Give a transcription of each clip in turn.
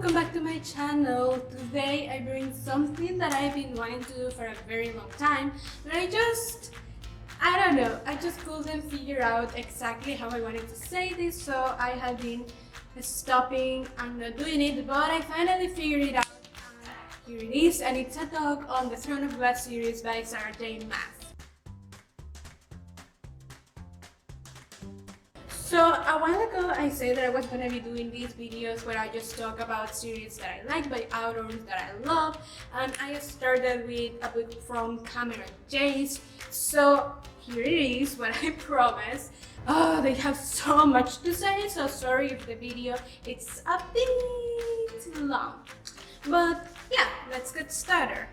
welcome back to my channel. Today I bring something that I've been wanting to do for a very long time, but I don't know, I just couldn't figure out exactly how I wanted to say this, so I have been stopping and not doing it, but I finally figured it out. Here it is, and it's a talk on the Throne of Glass series by Sarah J. Maas. So a while ago I said that I was going to be doing these videos where I just talk about series that I like by authors that I love, and I started with a book from Cameron Jace. So here it is, what I promised. Oh, they have so much to say, so sorry if the video it's a bit long. But yeah, let's get started.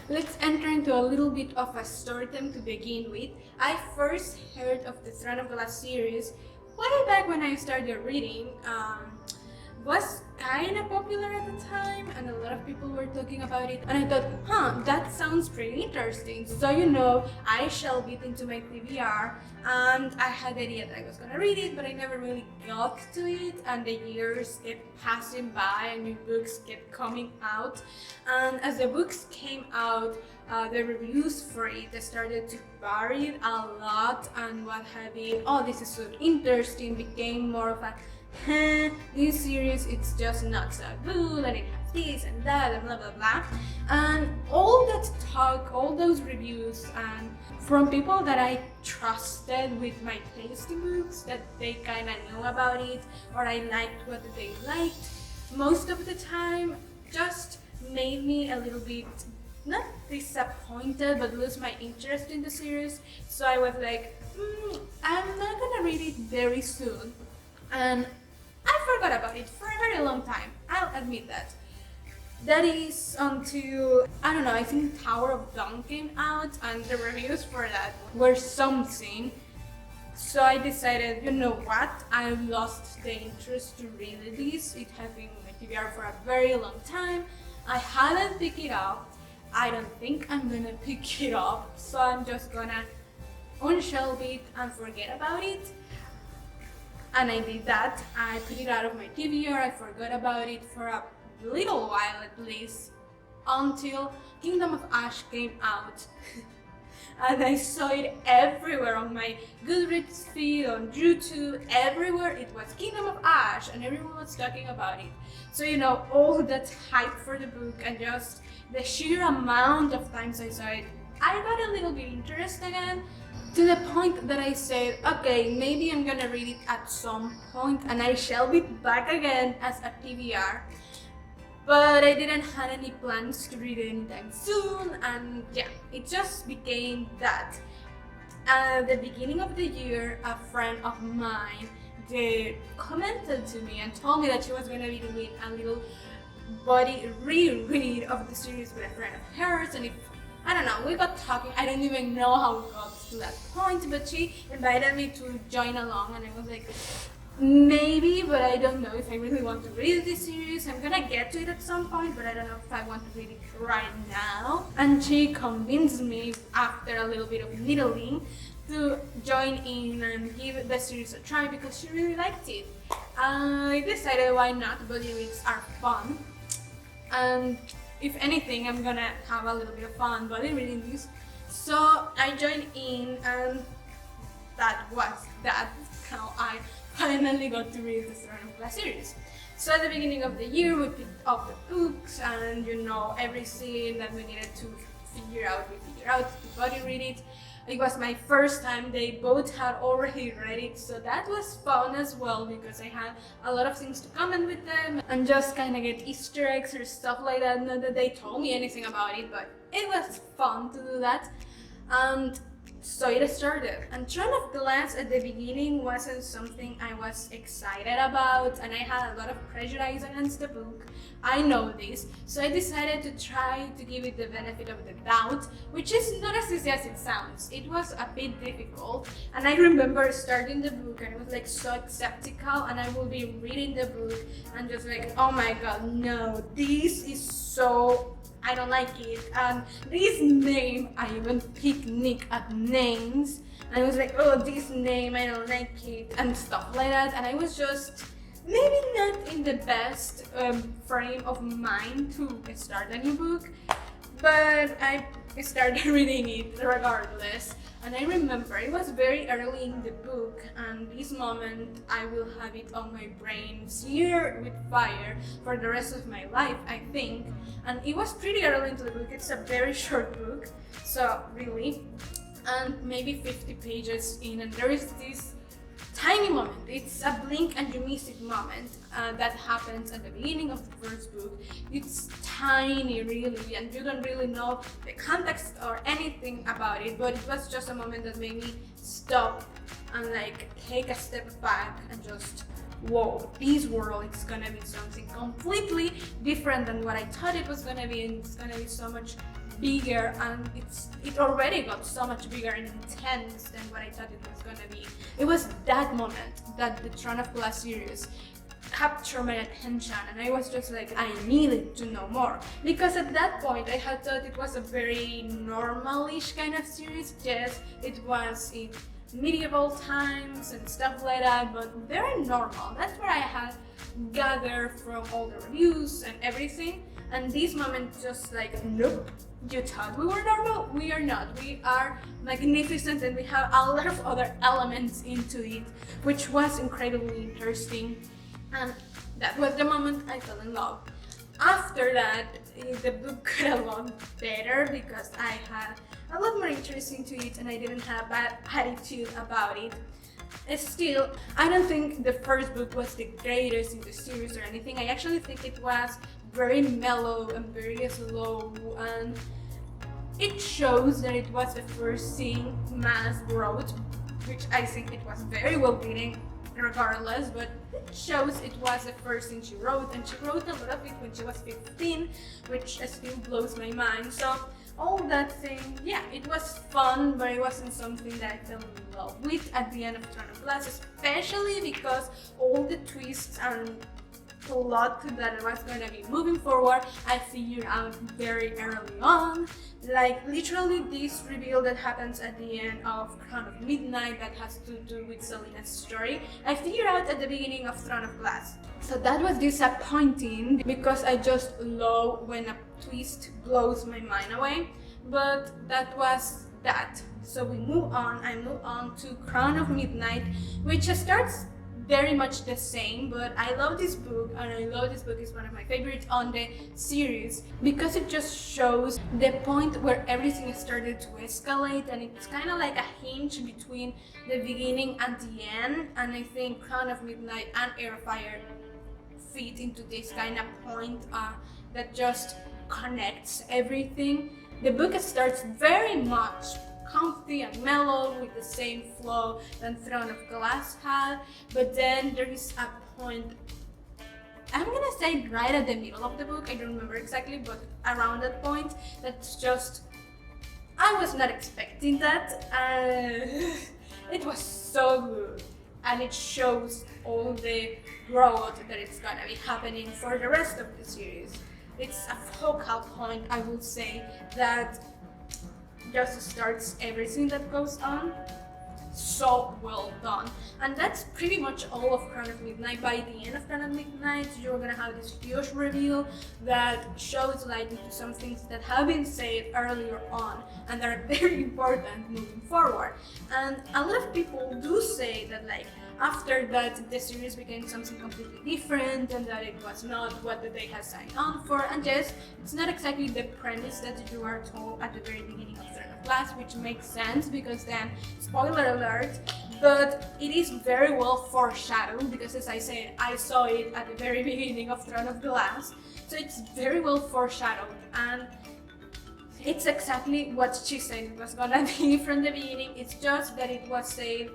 Let's enter into a little bit of a story time to begin with. I first heard of the Throne of Glass series way back when I started reading. Was kind of popular at the time and a lot of people were talking about it, and I thought, that sounds pretty interesting, so I shelved it into my TBR, and I had the idea that I was gonna read it, but I never really got to it, and the years kept passing by and new books kept coming out, and as the books came out, the reviews for it started to vary a lot, and what have you, this is so interesting, became more of a this series it's just not so good and it has this and that and blah blah blah, and all that talk, all those reviews, and from people that I trusted with my taste in books, that they kind of knew about it or I liked what they liked, most of the time just made me a little bit not disappointed but lose my interest in the series. So I was like, I'm not gonna read it very soon, and I forgot about it for a very long time, I'll admit that. That is until, I think Tower of Dawn came out and the reviews for that were something. So I decided, you know what, I lost the interest to read this. It had been in my TBR for a very long time. I hadn't picked it up. I don't think I'm gonna pick it up, so I'm just gonna unshelve it and forget about it. And I did that. I put it out of my TBR, I forgot about it for a little while at least, until Kingdom of Ash came out. And I saw it everywhere on my Goodreads feed, on YouTube, everywhere it was Kingdom of Ash and everyone was talking about it. So all that hype for the book and just the sheer amount of times I saw it, I got a little bit interested again, to the point that I said, okay, maybe I'm gonna read it at some point, and I shall be back again as a TBR. But I didn't have any plans to read it anytime soon, and yeah, it just became that. At the beginning of the year, a friend of mine, they commented to me and told me that she was gonna be doing a little body reread of the series with a friend of hers, and we got talking. I don't even know how we got to that point, but she invited me to join along, and I was like, maybe, but I don't know if I really want to read this series. I'm gonna get to it at some point, but I don't know if I want to read it right now. And she convinced me, after a little bit of needling, to join in and give the series a try because she really liked it. I decided why not, body reads are fun. And if anything, I'm gonna have a little bit of fun body reading this. So I joined in, and that's how I finally got to read the Throne of Glass series. So at the beginning of the year, we picked up the books, and every scene that we needed to figure out, we figured out to body read it. It was my first time. They both had already read it, so that was fun as well because I had a lot of things to comment with them and just kind of get Easter eggs or stuff like that. Not that they told me anything about it, but it was fun to do that. And so it started. And Throne of Glass at the beginning wasn't something I was excited about, and I had a lot of prejudice against the book. I know this, so I decided to try to give it the benefit of the doubt, which is not as easy as it sounds. It was a bit difficult, and I remember starting the book and I was like so skeptical, and I will be reading the book and just like, oh my god, no, this is so, I don't like it, and this name, I even picked Nick at names, and I was like, oh, this name, I don't like it, and stuff like that, and I was just maybe not in the best frame of mind to start a new book, but I started reading it regardless. And I remember it was very early in the book, and this moment I will have it on my brain, seared with fire for the rest of my life, I think. And it was pretty early into the book. It's a very short book, so really, and maybe 50 pages in, and there is this tiny moment. It's a blink and you miss it moment that happens at the beginning of the first book. It's tiny, really, and you don't really know the context or anything about it, but it was just a moment that made me stop and like take a step back and just, whoa, this world is gonna be something completely different than what I thought it was gonna be, and it's gonna be so much bigger, and it already got so much bigger and intense than what I thought it was gonna be. It was that moment that the Throne of Glass series captured my attention, and I was just like, I needed to know more, because at that point I had thought it was a very normal-ish kind of series. Yes, it was in medieval times and stuff like that, but very normal. That's what I had gathered from all the reviews and everything. And this moment just like, nope, you thought we were normal? We are not. We are magnificent, and we have a lot of other elements into it, which was incredibly interesting. And that was the moment I fell in love. After that, the book got a lot better because I had a lot more interest into it, and I didn't have a bad attitude about it. Still, I don't think the first book was the greatest in the series or anything. I actually think it was very mellow and very slow, and it shows that it was the first thing Mas wrote, which I think it was very well written regardless, but it shows it was the first thing she wrote, and she wrote a lot of it when she was 15, which still blows my mind. So all that thing, yeah, it was fun, but it wasn't something that I fell in love with at the end of Throne of Glass, especially because all the twists and plot that was going to be moving forward, I figured out very early on. Like literally this reveal that happens at the end of Crown of Midnight that has to do with Selena's story, I figured out at the beginning of Throne of Glass. So that was disappointing because I just love when a twist blows my mind away, but that was that. So we move on, I move on to Crown of Midnight, which starts very much the same, but I love this book, and I love this book. Is one of my favorites on the series because it just shows the point where everything started to escalate, and it's kind of like a hinge between the beginning and the end. And I think Crown of Midnight and Airfire fit into this kind of point that just connects everything. The book starts very much comfy and mellow with the same flow that Throne of Glass had, but then there is a point, I'm gonna say right at the middle of the book, I don't remember exactly, but around that point, that's just, I was not expecting that, and it was so good, and it shows all the growth that it's gonna be happening for the rest of the series. It's a focal point, I would say, that just starts everything that goes on. So well done. And that's pretty much all of Crown of Midnight. By the end of Crown of Midnight, you're gonna have this huge reveal that shows light into some things that have been said earlier on and that are very important moving forward. And a lot of people do say that like after that the series became something completely different and that it was not what they had signed on for. And yes, it's not exactly the premise that you are told at the very beginning of Throne of Glass, which makes sense because then, spoiler alert, but it is very well foreshadowed because, as I said, I saw it at the very beginning of Throne of Glass, so it's very well foreshadowed, and it's exactly what she said it was gonna be from the beginning. It's just that it was said,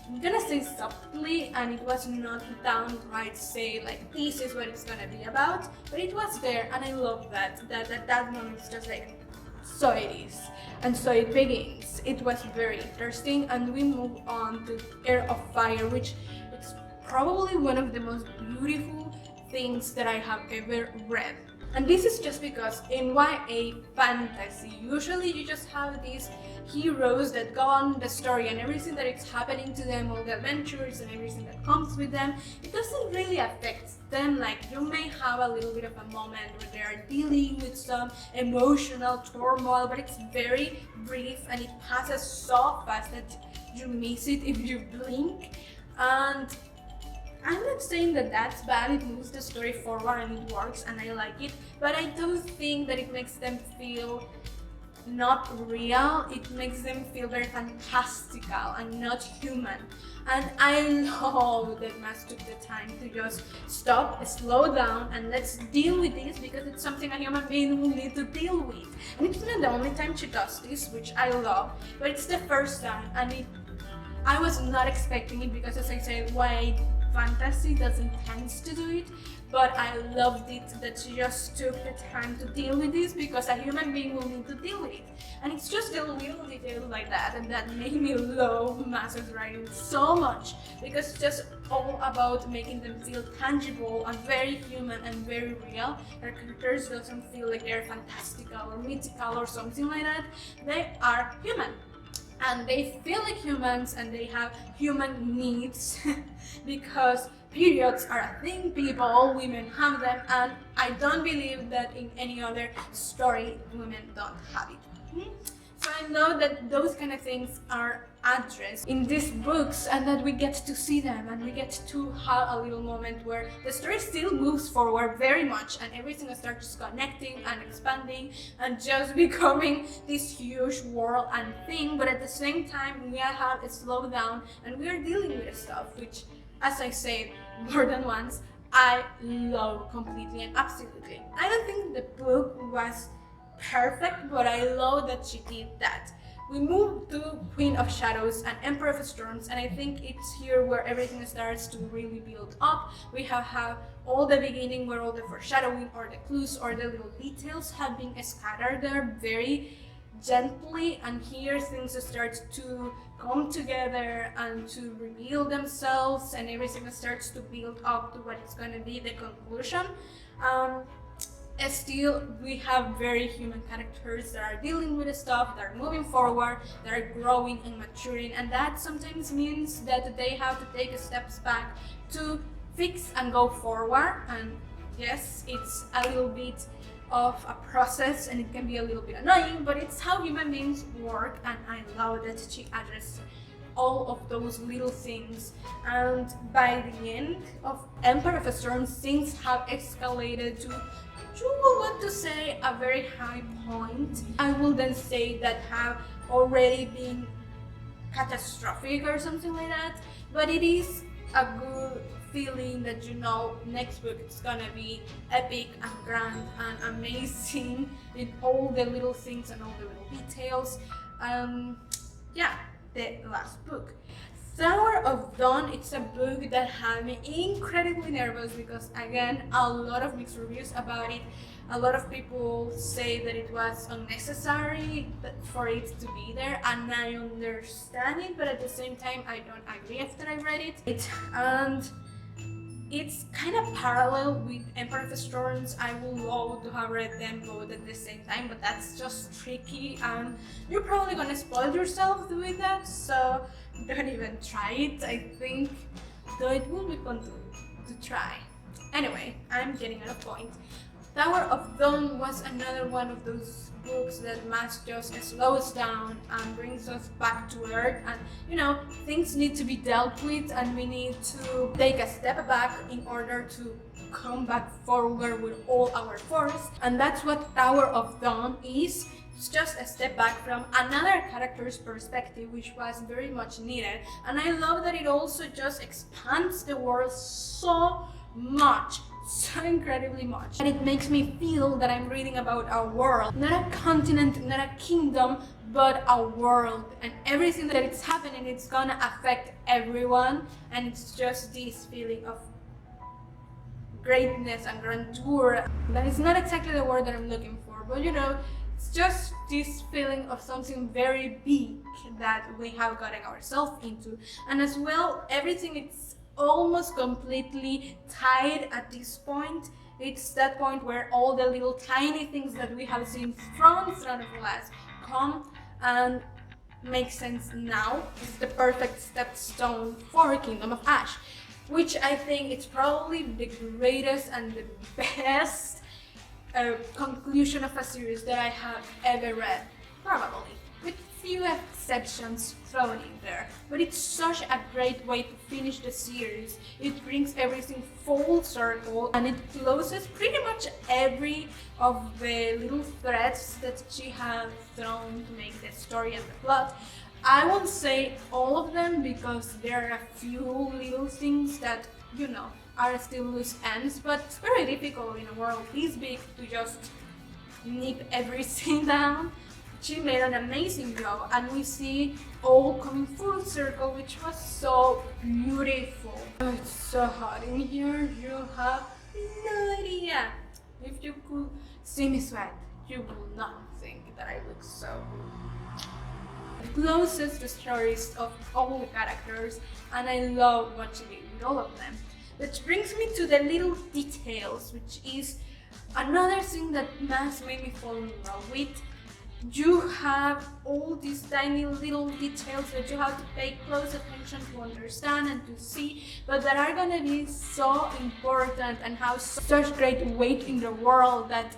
I'm gonna say softly, and it was not downright say like this is what it's gonna be about, but it was there, and I love that moment is just like, so it is, and so it begins. It was very interesting, and we move on to Air of Fire, which is probably one of the most beautiful things that I have ever read. And this is just because in YA fantasy, usually you just have these heroes that go on the story and everything that is happening to them, all the adventures and everything that comes with them, it doesn't really affect them. Like, you may have a little bit of a moment where they are dealing with some emotional turmoil, but it's very brief and it passes so fast that you miss it if you blink. And I'm not saying that that's bad, it moves the story forward and it works and I like it, but I don't think that it makes them feel not real. It makes them feel very fantastical and not human. And I love that Max took the time to just stop, slow down, and let's deal with this, because it's something a human being will need to deal with. And it's not the only time she does this, which I love, but it's the first time, and I was not expecting it, because as I said, why fantasy doesn't tend to do it, but I loved it that she just took the time to deal with this, because a human being will need to deal with it. And it's just the little details like that, and that made me love Masa's writing so much, because it's just all about making them feel tangible and very human and very real. Her characters doesn't feel like they're fantastical or mythical or something like that. They are human. And they feel like humans and they have human needs because periods are a thing, all women have them, and I don't believe that in any other story women don't have it. So I know that those kind of things are addressed in these books, and that we get to see them and we get to have a little moment where the story still moves forward very much and everything starts connecting and expanding and just becoming this huge world and thing, but at the same time we have a slow down and we are dealing with stuff which, as I said more than once, I love completely and absolutely. I don't think the book was perfect, but I love that she did that. We move to Queen of Shadows and Emperor of Storms, and I think it's here where everything starts to really build up. We have all the beginning where all the foreshadowing or the clues or the little details have been scattered there very gently, and here things start to come together and to reveal themselves, and everything starts to build up to what is going to be the conclusion. Still, we have very human characters that are dealing with the stuff, that are moving forward, that are growing and maturing, and that sometimes means that they have to take steps back to fix and go forward. And yes, it's a little bit of a process and it can be a little bit annoying, but it's how human beings work, and I love that she addressed all of those little things. And by the end of Emperor of Storms, things have escalated to, you will want to say, a very high point. I will then say that have already been catastrophic or something like that, but it is a good feeling that you know next book it's gonna be epic and grand and amazing in all the little things and all the little details. Yeah, the last book, Tower of Dawn, it's a book that had me incredibly nervous because, again, a lot of mixed reviews about it. A lot of people say that it was unnecessary for it to be there, and I understand it, but at the same time I don't agree after I read it. And it's kind of parallel with Emperor of Storms. I would love to have read them both at the same time, but that's just tricky and you're probably gonna spoil yourself with that, so don't even try it, I think, though it will be fun to try. Anyway, I'm getting at a point. Tower of Dawn was another one of those books that Max just slows down and brings us back to earth, and you know, things need to be dealt with and we need to take a step back in order to come back forward with all our force, and that's what Tower of Dawn is. It's just a step back from another character's perspective, which was very much needed, and I love that it also just expands the world so much, so incredibly much, and it makes me feel that I'm reading about a world, not a continent, not a kingdom, but a world, and everything that it's happening, it's gonna affect everyone, and it's just this feeling of greatness and grandeur. That is not exactly the word that I'm looking for, but you know, it's just this feeling of something very big that we have gotten ourselves into, and as well, everything is almost completely tied at this point. It's that point where all the little tiny things that we have seen from Throne of Glass come and make sense now. It's the perfect stepstone for Kingdom of Ash, which I think it's probably the greatest and the best conclusion of a series that I have ever read, probably, with few exceptions thrown in there. But it's such a great way to finish the series. It brings everything full circle and it closes pretty much every of the little threads that she has thrown to make the story and the plot. I won't say all of them because there are a few little things that, you know, are still loose ends, but it's very difficult in a world this big to just nip everything down. She made an amazing job and we see all coming full circle, which was so beautiful. Oh, it's so hot in here, you have no idea. If you could see me sweat, you will not think that I look so good. It closes the stories of all the characters and I love what she did with all of them. Which brings me to the little details, which is another thing that Max made me fall in love with. You have all these tiny little details that you have to pay close attention to understand and to see, but that are gonna be so important and have such great weight in the world that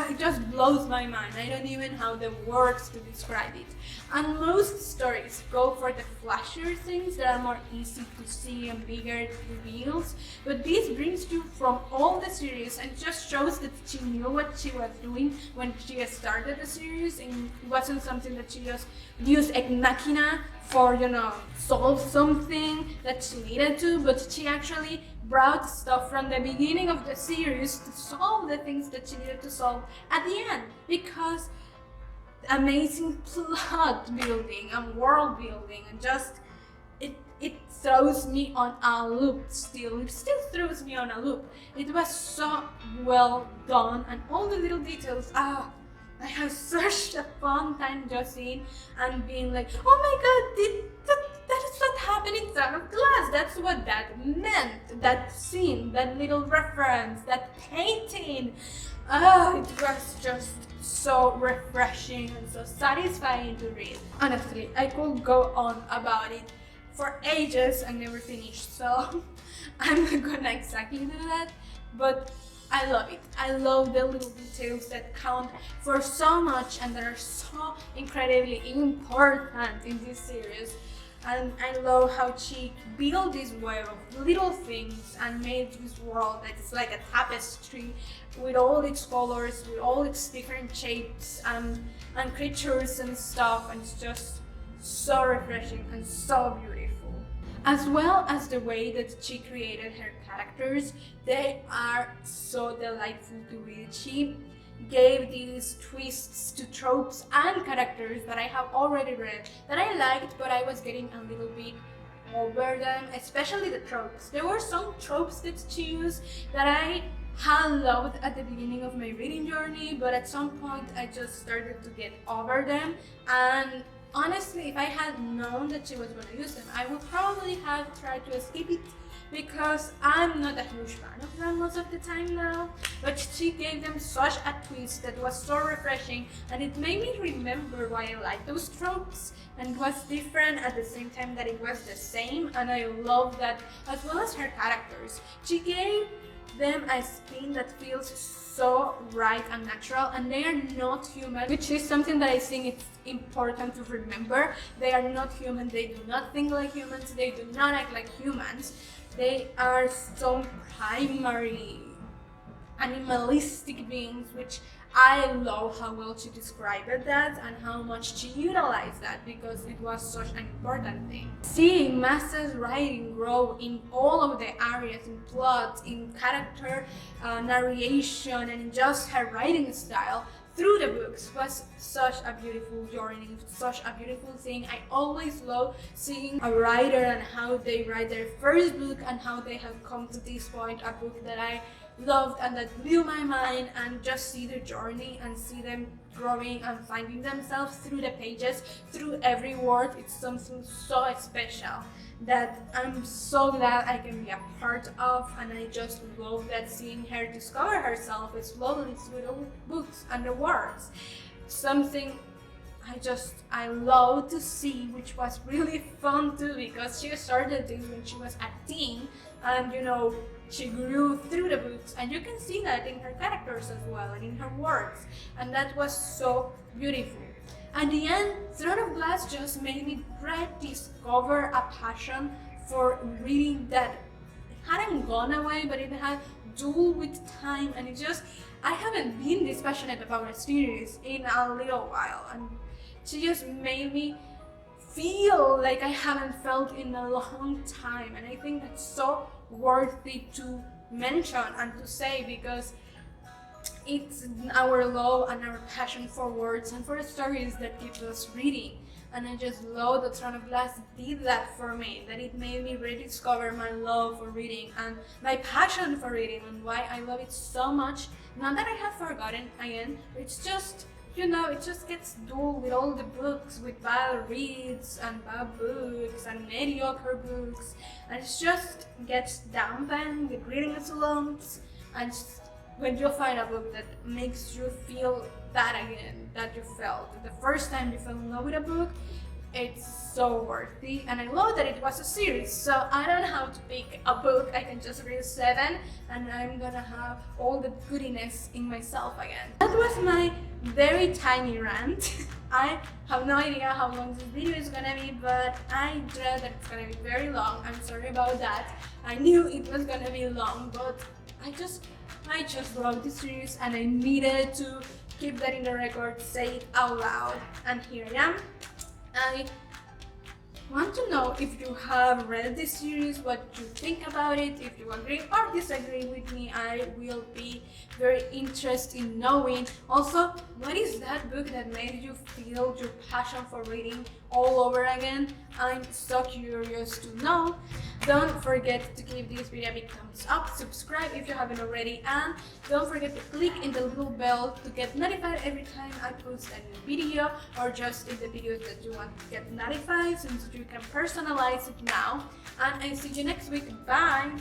it just blows my mind. I don't even have the words to describe it. And most stories go for the flashier things that are more easy to see and bigger reveals, but this brings you from all the series and just shows that she knew what she was doing when she started the series, and it wasn't something that she just used ex machina for, you know, solve something that she needed to, but she actually brought stuff from the beginning of the series to solve the things that she needed to solve at the end, because amazing plot building and world building and just it throws me on a loop still. It still throws me on a loop. It was so well done and all the little details. I have such a fun time just seeing and being like, oh my god, that is what happened in Throne of Glass. That's what that meant. That scene, that little reference, that painting. It was just so refreshing and so satisfying to read. Honestly, I could go on about it for ages and never finish, so I'm not gonna exactly do that, but I love it. I love the little details that count for so much and that are so incredibly important in this series. And I love how she built this web of little things and made this world that is like a tapestry with all its colors, with all its different shapes and creatures and stuff, and it's just so refreshing and so beautiful. As well as the way that she created her characters, they are so delightful to read. She gave these twists to tropes and characters that I have already read that I liked, but I was getting a little bit over them, especially the tropes. There were some tropes that she used that I had loved at the beginning of my reading journey, but at some point I just started to get over them, and honestly, if I had known that she was going to use them, I would probably have tried to skip it, because I'm not a huge fan of them most of the time now, but she gave them such a twist that was so refreshing, and it made me remember why I like those tropes, and it was different at the same time that it was the same, and I love that, as well as her characters. She gave them a spin that feels so right and natural, and they are not human, which is something that I think it's important to remember. They are not human, they do not think like humans, they do not act like humans. They are so primary, animalistic beings, which I love how well she described that and how much she utilized that, because it was such an important thing. Seeing Master's writing grow in all of the areas, in plot, in character narration, and in just her writing style through the books was such a beautiful journey, such a beautiful thing. I always love seeing a writer and how they write their first book and how they have come to this point, a book that I loved and that blew my mind, and just see their journey and see them growing and finding themselves through the pages, through every word. It's something so special. that I'm so glad I can be a part of, and I just love that seeing her discover herself slowly through the books and the words. Something I love to see, which was really fun too, because she started this when she was a teen, and she grew through the books, and you can see that in her characters as well and in her words, and that was so beautiful. At the end, Throne of Glass just made me rediscover a passion for reading that hadn't gone away, but it had dulled with time, and I haven't been this passionate about a series in a little while, and she just made me feel like I haven't felt in a long time, and I think that's so worthy to mention and to say, because it's our love and our passion for words and for stories that keeps us reading. And I just love that Throne of Glass did that for me, that it made me rediscover my love for reading and my passion for reading and why I love it so much. Not that I have forgotten again, it's just, it just gets dull with all the books, with bad reads and bad books and mediocre books, and it just gets dampened with reading alongs. And when you find a book that makes you feel that again, that you felt the first time you fell in love with a book, it's so worthy. And I love that it was a series, so I don't have to pick a book. I can just read 7 and I'm gonna have all the goodiness in myself again. That was my very tiny rant. I have no idea how long this video is gonna be, but I dread that it's gonna be very long. I'm sorry about that. I knew it was gonna be long, but I just love this series, and I needed to keep that in the record, say it out loud, and here I am. I want to know if you have read this series, what you think about it, if you agree or disagree with me. I will be very interested in knowing. Also, what is that book that made you feel your passion for reading all over again? I'm so curious to know. Don't forget to give this video a big thumbs up, subscribe if you haven't already, and don't forget to click in the little bell to get notified every time I post a new video, or just in the videos that you want to get notified, since you can personalize it now. And I see you next week. Bye!